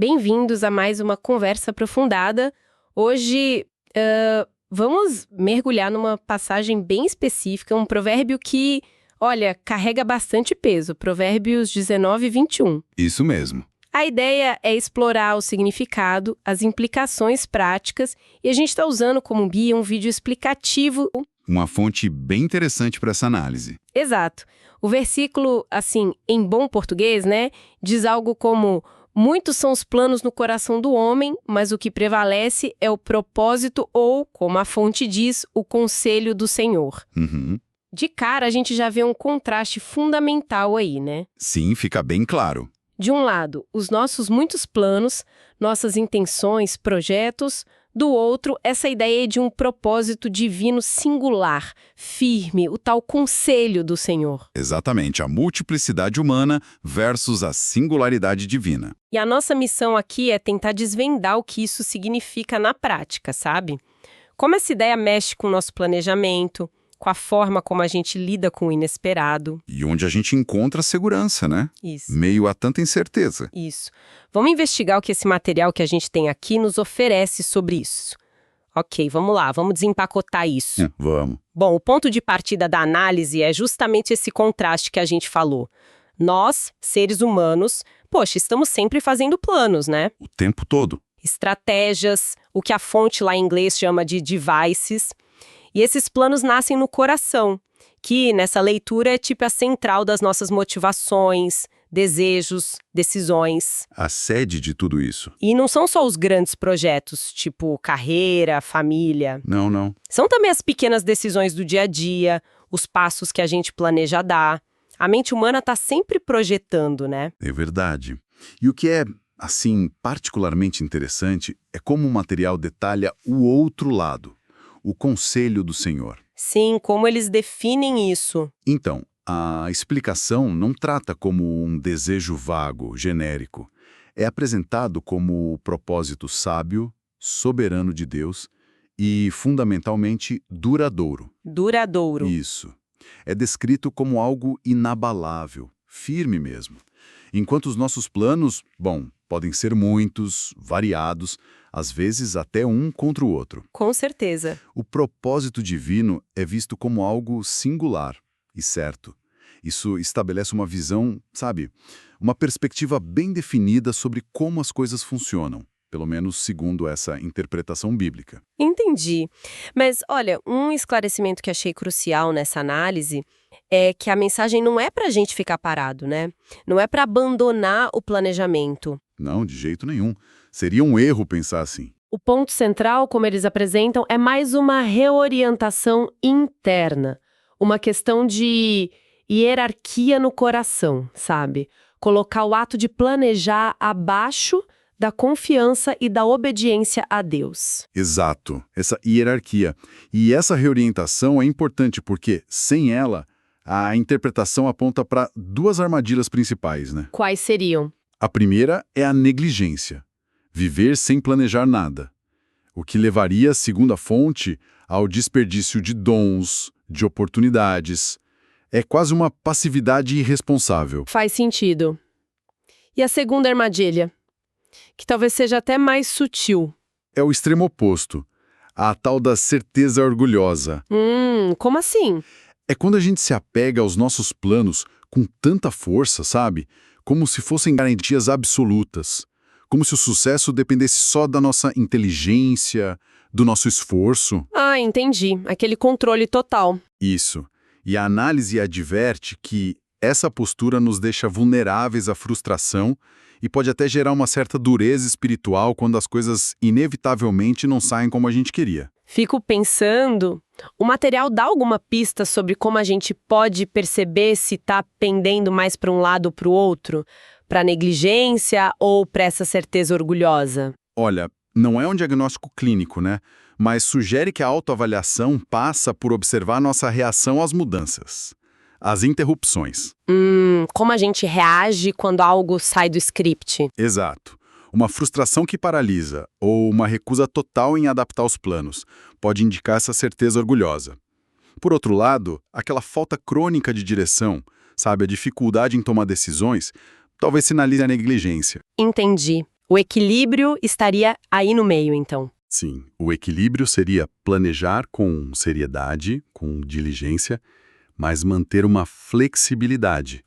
Bem-vindos a mais uma conversa aprofundada. Hoje, vamos mergulhar numa passagem bem específica, um provérbio que, olha, carrega bastante peso, Provérbios 19 e 21. Isso mesmo. A ideia é explorar o significado, as implicações práticas, e a gente está usando como guia um vídeo explicativo. Uma fonte bem interessante para essa análise. Exato. O versículo, assim, em bom português, né, diz algo como: muitos são os planos no coração do homem, mas o que prevalece é o propósito ou, como a fonte diz, o conselho do Senhor. Uhum. De cara, a gente já vê um contraste fundamental aí, né? Sim, fica bem claro. De um lado, os nossos muitos planos, nossas intenções, projetos. Do outro, essa ideia de um propósito divino singular, firme, o tal conselho do Senhor. Exatamente, a multiplicidade humana versus a singularidade divina. E a nossa missão aqui é tentar desvendar o que isso significa na prática, sabe? Como essa ideia mexe com o nosso planejamento, com a forma como a gente lida com o inesperado. E onde a gente encontra segurança, né? Isso. Meio a tanta incerteza. Isso. Vamos investigar o que esse material que a gente tem aqui nos oferece sobre isso. Ok, vamos lá, vamos desempacotar isso. Vamos. Bom, o ponto de partida da análise é justamente esse contraste que a gente falou. Nós, seres humanos, poxa, estamos sempre fazendo planos, né? O tempo todo. Estratégias, o que a fonte lá em inglês chama de devices. E esses planos nascem no coração, que nessa leitura é tipo a central das nossas motivações, desejos, decisões. A sede de tudo isso. E não são só os grandes projetos, tipo carreira, família. Não. São também as pequenas decisões do dia a dia, os passos que a gente planeja dar. A mente humana está sempre projetando, né? É verdade. E o que é, assim, particularmente interessante é como o material detalha o outro lado. O conselho do Senhor. Sim, como eles definem isso. Então, a explicação não trata como um desejo vago, genérico. É apresentado como o propósito sábio, soberano de Deus e, fundamentalmente, duradouro. Duradouro. Isso. É descrito como algo inabalável, firme mesmo. Enquanto os nossos planos, podem ser muitos, variados, às vezes até um contra o outro. Com certeza. O propósito divino é visto como algo singular e certo. Isso estabelece uma visão, sabe, uma perspectiva bem definida sobre como as coisas funcionam, pelo menos segundo essa interpretação bíblica. Entendi. Mas, olha, um esclarecimento que achei crucial nessa análise é que a mensagem não é para a gente ficar parado, né? Não é para abandonar o planejamento. Não, de jeito nenhum. Seria um erro pensar assim. O ponto central, como eles apresentam, é mais uma reorientação interna. Uma questão de hierarquia no coração, sabe? Colocar o ato de planejar abaixo da confiança e da obediência a Deus. Exato, essa hierarquia. E essa reorientação é importante porque, sem ela, a interpretação aponta para duas armadilhas principais, né? Quais seriam? A primeira é a negligência. Viver sem planejar nada. O que levaria, segundo a fonte, ao desperdício de dons, de oportunidades. É quase uma passividade irresponsável. Faz sentido. E a segunda armadilha? Que talvez seja até mais sutil. É o extremo oposto. A tal da certeza orgulhosa. Como assim? É quando a gente se apega aos nossos planos com tanta força, sabe? Como se fossem garantias absolutas. Como se o sucesso dependesse só da nossa inteligência, do nosso esforço. Ah, entendi. Aquele controle total. Isso. E a análise adverte que essa postura nos deixa vulneráveis à frustração e pode até gerar uma certa dureza espiritual quando as coisas inevitavelmente não saem como a gente queria. Fico pensando, o material dá alguma pista sobre como a gente pode perceber se está pendendo mais para um lado ou para o outro? Para negligência ou para essa certeza orgulhosa? Olha, não é um diagnóstico clínico, né? Mas sugere que a autoavaliação passa por observar nossa reação às mudanças, às interrupções. Como a gente reage quando algo sai do script? Exato. Uma frustração que paralisa ou uma recusa total em adaptar os planos pode indicar essa certeza orgulhosa. Por outro lado, aquela falta crônica de direção, sabe, a dificuldade em tomar decisões, talvez sinalize a negligência. Entendi. O equilíbrio estaria aí no meio, então. Sim, o equilíbrio seria planejar com seriedade, com diligência, mas manter uma flexibilidade.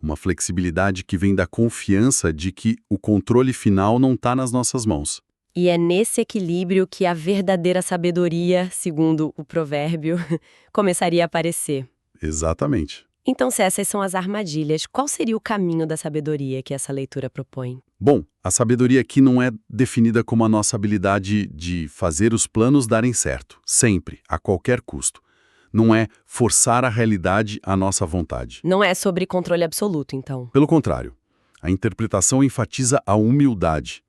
Uma flexibilidade que vem da confiança de que o controle final não está nas nossas mãos. E é nesse equilíbrio que a verdadeira sabedoria, segundo o provérbio, começaria a aparecer. Exatamente. Então, se essas são as armadilhas, qual seria o caminho da sabedoria que essa leitura propõe? Bom, a sabedoria aqui não é definida como a nossa habilidade de fazer os planos darem certo, sempre, a qualquer custo. Não é forçar a realidade à nossa vontade. Não é sobre controle absoluto, então. Pelo contrário, a interpretação enfatiza a humildade.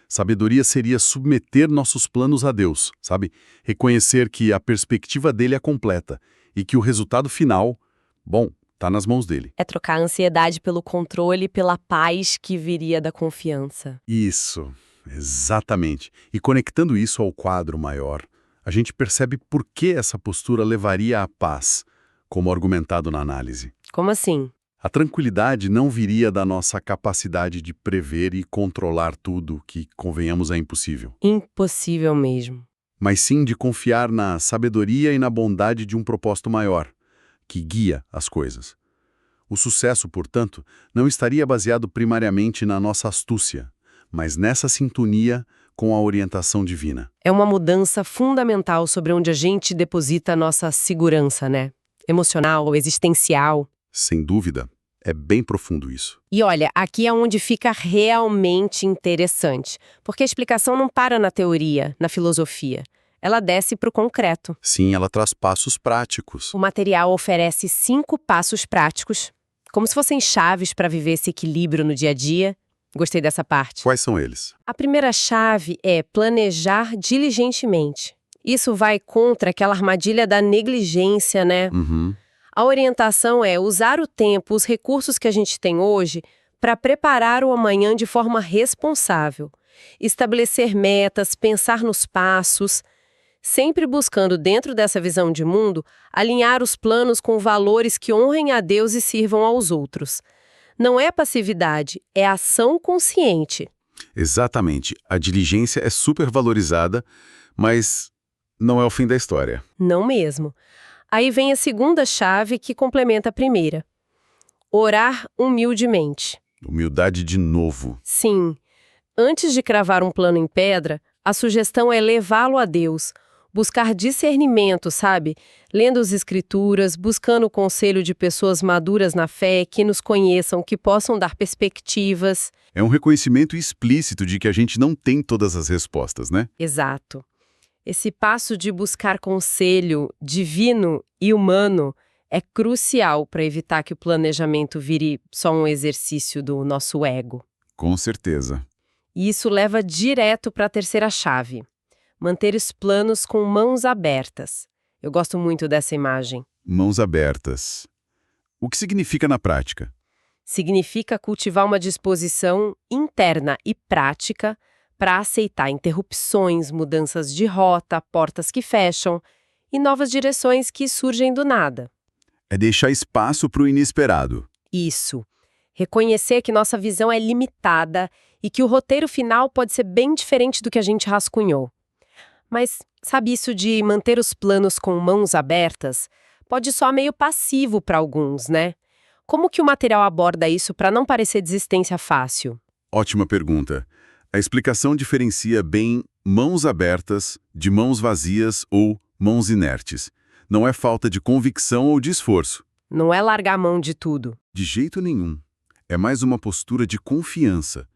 Sabedoria seria submeter nossos planos a Deus, sabe? Reconhecer que a perspectiva dele é completa e que o resultado final, bom, está nas mãos dele. É trocar a ansiedade pelo controle, pela paz que viria da confiança. Isso, exatamente. E conectando isso ao quadro maior, a gente percebe por que essa postura levaria à paz, como argumentado na análise. Como assim? A tranquilidade não viria da nossa capacidade de prever e controlar tudo, que, convenhamos, é impossível. Impossível mesmo. Mas sim de confiar na sabedoria e na bondade de um propósito maior, que guia as coisas. O sucesso, portanto, não estaria baseado primariamente na nossa astúcia, mas nessa sintonia com a orientação divina. É uma mudança fundamental sobre onde a gente deposita a nossa segurança, né? Emocional, existencial. Sem dúvida, é bem profundo isso. E olha, aqui é onde fica realmente interessante, porque a explicação não para na teoria, na filosofia. Ela desce para o concreto. Sim, ela traz passos práticos. O material oferece 5 passos práticos, como se fossem chaves para viver esse equilíbrio no dia a dia. Gostei dessa parte. Quais são eles? A primeira chave é planejar diligentemente. Isso vai contra aquela armadilha da negligência, né? A orientação é usar o tempo, os recursos que a gente tem hoje, para preparar o amanhã de forma responsável. Estabelecer metas, pensar nos passos, sempre buscando, dentro dessa visão de mundo, alinhar os planos com valores que honrem a Deus e sirvam aos outros. Não é passividade, é ação consciente. Exatamente. A diligência é super valorizada, mas não é o fim da história. Não mesmo. Aí vem a segunda chave que complementa a primeira. Orar humildemente. Humildade de novo. Sim. Antes de cravar um plano em pedra, a sugestão é levá-lo a Deus. Buscar discernimento, sabe? Lendo as escrituras, buscando o conselho de pessoas maduras na fé, que nos conheçam, que possam dar perspectivas. É um reconhecimento explícito de que a gente não tem todas as respostas, né? Exato. Esse passo de buscar conselho divino e humano é crucial para evitar que o planejamento vire só um exercício do nosso ego. Com certeza. E isso leva direto para a terceira chave. Manter os planos com mãos abertas. Eu gosto muito dessa imagem. Mãos abertas. O que significa na prática? Significa cultivar uma disposição interna e prática para aceitar interrupções, mudanças de rota, portas que fecham e novas direções que surgem do nada. É deixar espaço para o inesperado. Isso. Reconhecer que nossa visão é limitada e que o roteiro final pode ser bem diferente do que a gente rascunhou. Mas, sabe, isso de manter os planos com mãos abertas pode soar meio passivo para alguns, né? Como que o material aborda isso para não parecer desistência fácil? Ótima pergunta. A explicação diferencia bem mãos abertas de mãos vazias ou mãos inertes. Não é falta de convicção ou de esforço. Não é largar a mão de tudo. De jeito nenhum. É mais uma postura de confiança.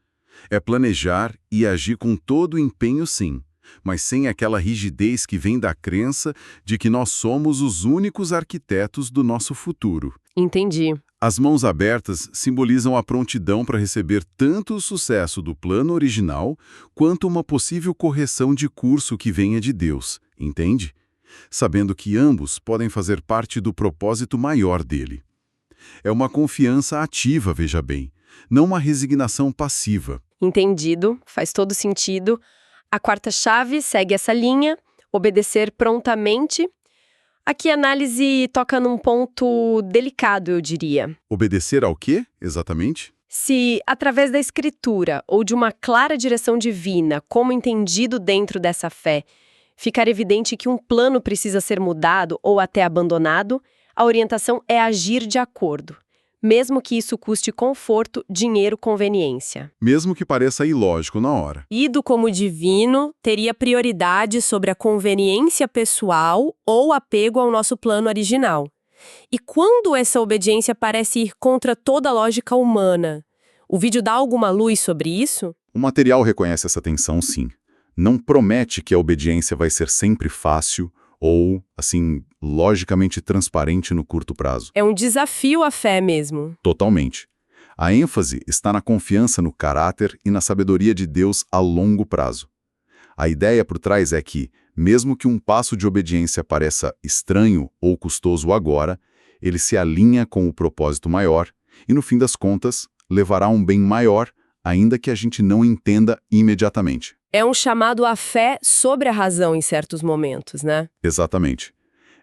É planejar e agir com todo o empenho, sim, mas sem aquela rigidez que vem da crença de que nós somos os únicos arquitetos do nosso futuro. Entendi. As mãos abertas simbolizam a prontidão para receber tanto o sucesso do plano original, quanto uma possível correção de curso que venha de Deus, entende? Sabendo que ambos podem fazer parte do propósito maior dele. É uma confiança ativa, veja bem, não uma resignação passiva. Entendido, faz todo sentido. A quarta chave segue essa linha, obedecer prontamente. Aqui a análise toca num ponto delicado, eu diria. Obedecer ao quê, exatamente? Se, através da escritura ou de uma clara direção divina, como entendido dentro dessa fé, ficar evidente que um plano precisa ser mudado ou até abandonado, a orientação é agir de acordo, mesmo que isso custe conforto, dinheiro, conveniência. Mesmo que pareça ilógico na hora. Ido como divino teria prioridade sobre a conveniência pessoal ou apego ao nosso plano original. E quando essa obediência parece ir contra toda a lógica humana, o vídeo dá alguma luz sobre isso? O material reconhece essa tensão, sim. Não promete que a obediência vai ser sempre fácil ou, assim, logicamente transparente no curto prazo. É um desafio à fé mesmo. Totalmente. A ênfase está na confiança no caráter e na sabedoria de Deus a longo prazo. A ideia por trás é que, mesmo que um passo de obediência pareça estranho ou custoso agora, ele se alinha com o propósito maior e, no fim das contas, levará a um bem maior, ainda que a gente não entenda imediatamente. É um chamado à fé sobre a razão em certos momentos, né? Exatamente.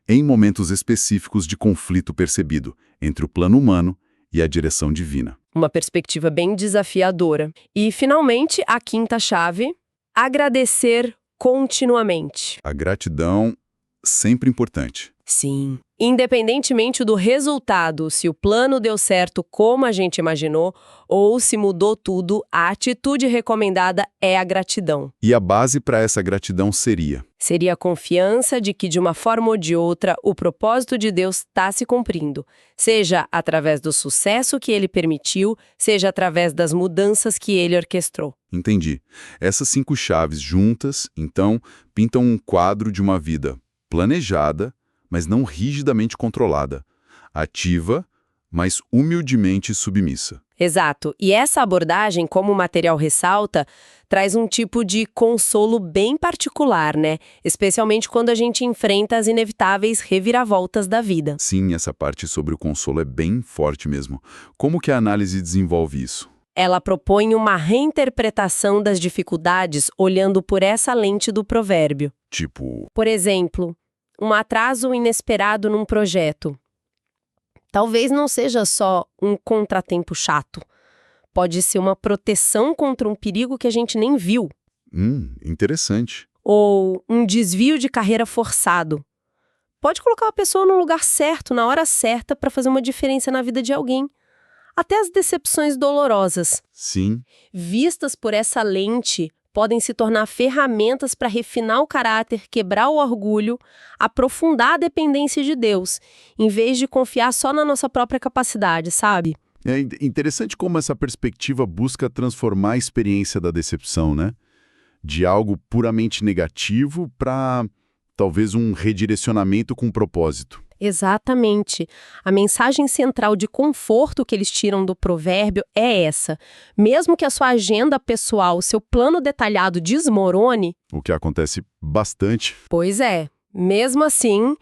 Em momentos específicos de conflito percebido entre o plano humano e a direção divina. Uma perspectiva bem desafiadora. E, finalmente, a quinta chave: agradecer continuamente. A gratidão, sempre importante. Sim. Independentemente do resultado, se o plano deu certo como a gente imaginou ou se mudou tudo, a atitude recomendada é a gratidão. E a base para essa gratidão seria? Seria a confiança de que, de uma forma ou de outra, o propósito de Deus está se cumprindo, seja através do sucesso que ele permitiu, seja através das mudanças que ele orquestrou. Entendi. Essas 5 chaves juntas, então, pintam um quadro de uma vida planejada, mas não rigidamente controlada, ativa, mas humildemente submissa. Exato. E essa abordagem, como o material ressalta, traz um tipo de consolo bem particular, né? Especialmente quando a gente enfrenta as inevitáveis reviravoltas da vida. Sim, essa parte sobre o consolo é bem forte mesmo. Como que a análise desenvolve isso? Ela propõe uma reinterpretação das dificuldades olhando por essa lente do provérbio. Tipo, Por exemplo, um atraso inesperado num projeto. Talvez não seja só um contratempo chato. Pode ser uma proteção contra um perigo que a gente nem viu. interessante. Ou um desvio de carreira forçado. Pode colocar a pessoa no lugar certo, na hora certa, para fazer uma diferença na vida de alguém. Até as decepções dolorosas, Sim, vistas por essa lente, podem se tornar ferramentas para refinar o caráter, quebrar o orgulho, aprofundar a dependência de Deus, em vez de confiar só na nossa própria capacidade, sabe? é interessante como essa perspectiva busca transformar a experiência da decepção, né? De algo puramente negativo para talvez um redirecionamento com propósito. Exatamente. A mensagem central de conforto que eles tiram do provérbio é essa. Mesmo que a sua agenda pessoal, seu plano detalhado desmorone, O que acontece bastante. pois é, mesmo assim,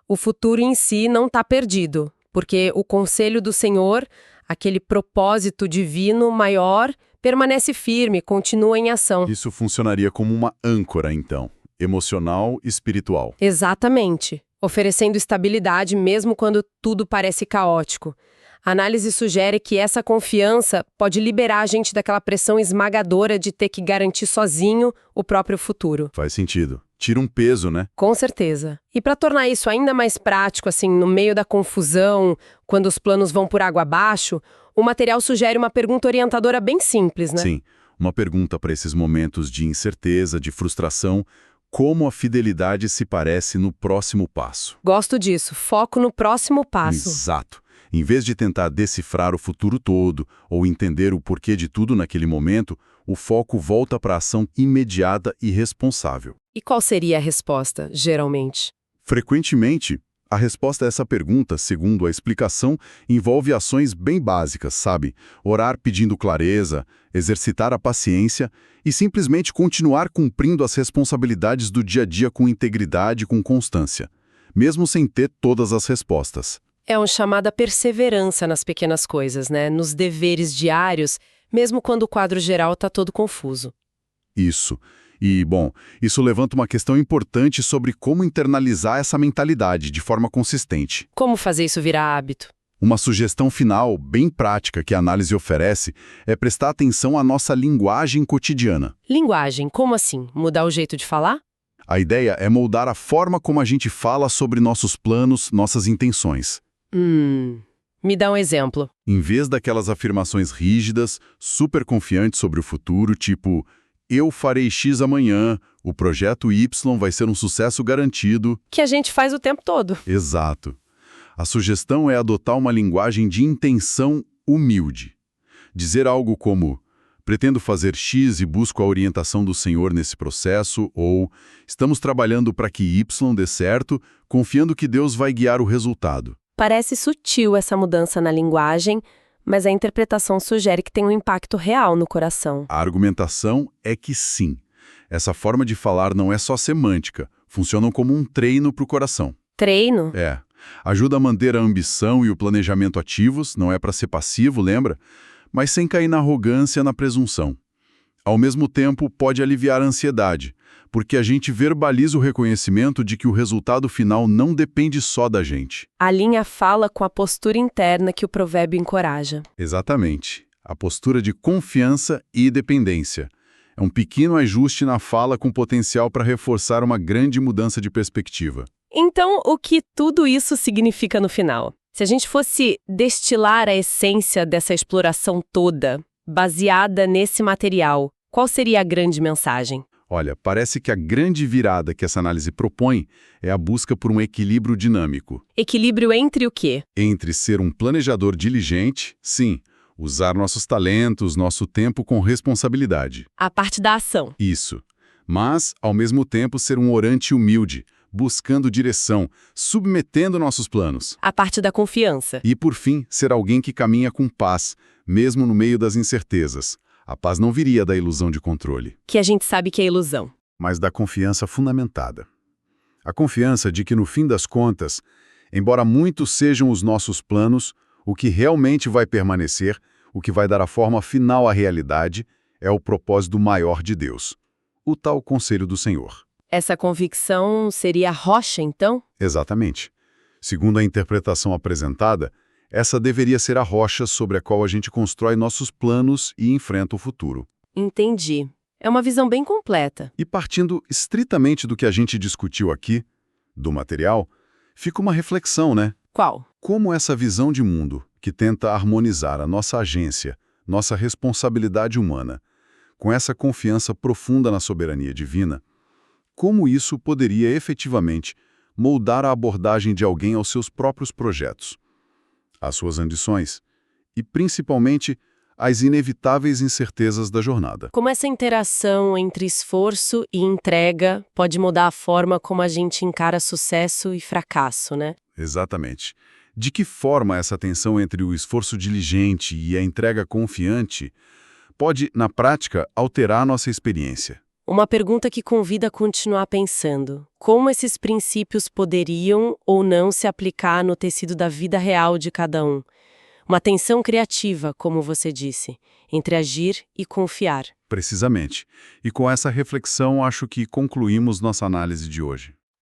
o futuro em si não está perdido, porque o conselho do Senhor, aquele propósito divino maior, permanece firme, continua em ação. Isso funcionaria como uma âncora, então, emocional e espiritual. Exatamente. Oferecendo estabilidade mesmo quando tudo parece caótico. A análise sugere que essa confiança pode liberar a gente daquela pressão esmagadora de ter que garantir sozinho o próprio futuro. Faz sentido. Tira um peso, né? Com certeza. E para tornar isso ainda mais prático, assim, no meio da confusão, quando os planos vão por água abaixo, o material sugere uma pergunta orientadora bem simples, né? Sim. Uma pergunta para esses momentos de incerteza, de frustração: como a fidelidade se parece no próximo passo? Gosto disso. Foco no próximo passo. Exato. Em vez de tentar decifrar o futuro todo ou entender o porquê de tudo naquele momento, o foco volta para a ação imediata e responsável. E qual seria a resposta, geralmente? Frequentemente, a resposta a essa pergunta, segundo a explicação, envolve ações bem básicas, sabe? Orar pedindo clareza, exercitar a paciência e simplesmente continuar cumprindo as responsabilidades do dia a dia com integridade e com constância, mesmo sem ter todas as respostas. É um chamado à perseverança nas pequenas coisas, né? Nos deveres diários, mesmo quando o quadro geral está todo confuso. Isso. E, bom, isso levanta uma questão importante sobre como internalizar essa mentalidade de forma consistente. Como fazer isso virar hábito? Uma sugestão final, bem prática, que a análise oferece é prestar atenção à nossa linguagem cotidiana. Linguagem, como assim? Mudar o jeito de falar? A ideia é moldar a forma como a gente fala sobre nossos planos, nossas intenções. Me dá um exemplo. Em vez daquelas afirmações rígidas, super confiantes sobre o futuro, tipo, eu farei X amanhã, o projeto Y vai ser um sucesso garantido. Que a gente faz o tempo todo. Exato. A sugestão é adotar uma linguagem de intenção humilde. Dizer algo como, pretendo fazer X e busco a orientação do Senhor nesse processo, ou estamos trabalhando para que Y dê certo, confiando que Deus vai guiar o resultado. Parece sutil essa mudança na linguagem, mas a interpretação sugere que tem um impacto real no coração. A argumentação é que sim. Essa forma de falar não é só semântica, funcionam como um treino para o coração. Treino? É. Ajuda a manter a ambição e o planejamento ativos, não é para ser passivo, lembra? Mas sem cair na arrogância, na presunção. Ao mesmo tempo, pode aliviar a ansiedade, porque a gente verbaliza o reconhecimento de que o resultado final não depende só da gente. Alinha a fala com a postura interna que o provérbio encoraja. Exatamente. A postura de confiança e dependência. É um pequeno ajuste na fala com potencial para reforçar uma grande mudança de perspectiva. Então, o que tudo isso significa no final? Se a gente fosse destilar a essência dessa exploração toda, baseada nesse material, qual seria a grande mensagem? Olha, parece que a grande virada que essa análise propõe é a busca por um equilíbrio dinâmico. Equilíbrio entre o quê? Entre ser um planejador diligente, sim, usar nossos talentos, nosso tempo com responsabilidade. A parte da ação. Isso. Mas, ao mesmo tempo, ser um orante humilde, buscando direção, submetendo nossos planos. A parte da confiança. E, por fim, ser alguém que caminha com paz, mesmo no meio das incertezas. A paz não viria da ilusão de controle, Que a gente sabe que é ilusão. mas da confiança fundamentada. A confiança de que, no fim das contas, embora muitos sejam os nossos planos, o que realmente vai permanecer, o que vai dar a forma final à realidade, é o propósito maior de Deus, o tal conselho do Senhor. Essa convicção seria a rocha, então? Exatamente. Segundo a interpretação apresentada, essa deveria ser a rocha sobre a qual a gente constrói nossos planos e enfrenta o futuro. Entendi. É uma visão bem completa. E partindo estritamente do que a gente discutiu aqui, do material, fica uma reflexão, né? Qual? Como essa visão de mundo, que tenta harmonizar a nossa agência, nossa responsabilidade humana, com essa confiança profunda na soberania divina, como isso poderia efetivamente moldar a abordagem de alguém aos seus próprios projetos, às suas ambições e, principalmente, às inevitáveis incertezas da jornada. Como essa interação entre esforço e entrega pode mudar a forma como a gente encara sucesso e fracasso, né? Exatamente. De que forma essa tensão entre o esforço diligente e a entrega confiante pode, na prática, alterar nossa experiência? Uma pergunta que convida a continuar pensando. Como esses princípios poderiam ou não se aplicar no tecido da vida real de cada um? Uma tensão criativa, como você disse, entre agir e confiar. Precisamente. E com essa reflexão, acho que concluímos nossa análise de hoje.